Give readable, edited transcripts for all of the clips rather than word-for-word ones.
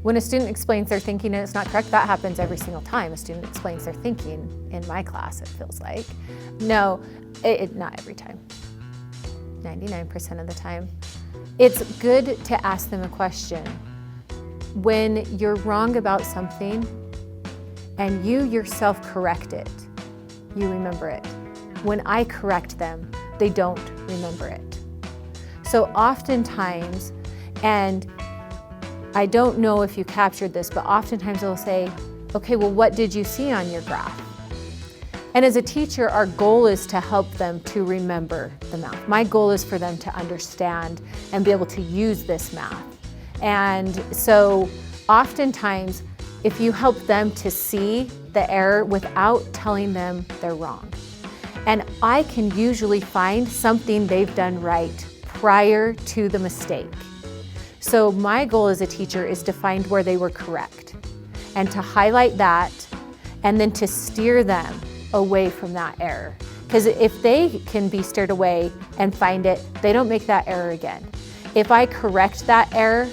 When a student explains their thinking and it's not correct, that happens every single time a student explains their thinking in my class, it feels like. No, not every time, 99% of the time. It's good to ask them a question. When you're wrong about something and you yourself correct it, you remember it. When I correct them, they don't remember it. So oftentimes, and I don't know if you captured this, but oftentimes they'll say, okay, well, what did you see on your graph? And as a teacher, our goal is to help them to remember the math. My goal is for them to understand and be able to use this math. And so oftentimes, if you help them to see the error without telling them they're wrong. And I can usually find something they've done right prior to the mistake. So my goal as a teacher is to find where they were correct and to highlight that and then to steer them away from that error. Because if they can be steered away and find it, they don't make that error again. If I correct that error,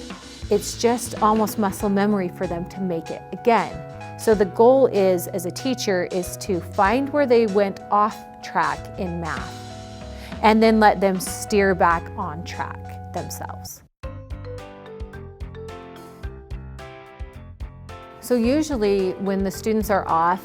it's just almost muscle memory for them to make it again. So the goal is, as a teacher, is to find where they went off track in math and then let them steer back on track themselves. So usually when the students are off,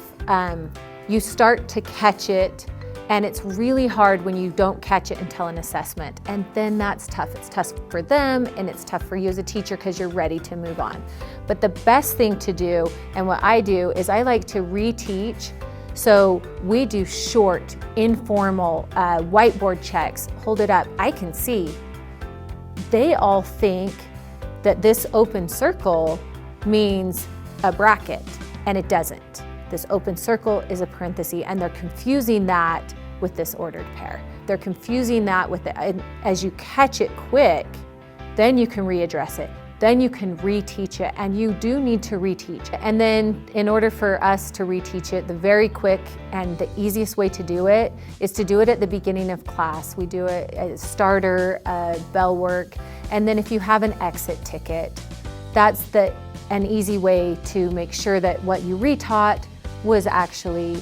you start to catch it, and it's really hard when you don't catch it until an assessment. And then that's tough. It's tough for them and it's tough for you as a teacher because you're ready to move on. But the best thing to do, and what I do, is I like to reteach. So we do short, informal whiteboard checks. Hold it up. I can see. They all think that this open circle means a bracket, and it doesn't. This open circle is a parenthesis, and they're confusing that with this ordered pair. They're confusing that with as you catch it quick, then you can readdress it. Then you can reteach it, and you do need to reteach it. And then in order for us to reteach it, the very quick and the easiest way to do it is to do it at the beginning of class. We do it as starter, bell work, and then if you have an exit ticket, that's an easy way to make sure that what you retaught was actually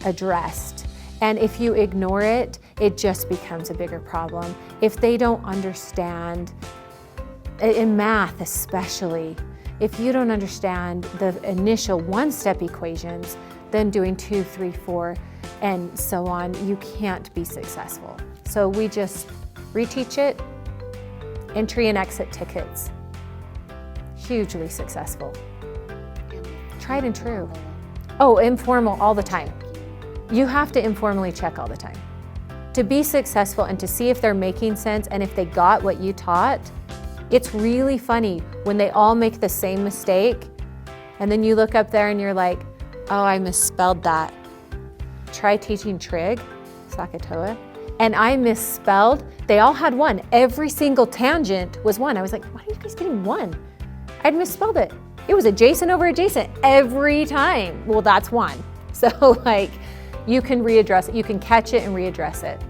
addressed. And if you ignore it, it just becomes a bigger problem. If they don't understand, in math especially, if you don't understand the initial one-step equations, then doing 2, 3, 4, and so on, you can't be successful. So we just reteach it, entry and exit tickets. Hugely successful. Tried and true. Oh, informal all the time. You have to informally check all the time. To be successful and to see if they're making sense and if they got what you taught, it's really funny when they all make the same mistake and then you look up there and you're like, oh, I misspelled that. Try teaching trig, Sakatoa, and I misspelled. They all had 1. Every single tangent was 1. I was like, why are you guys getting 1? I'd misspelled it. It was adjacent over adjacent every time. Well, that's 1. So like, you can readdress it. You can catch it and readdress it.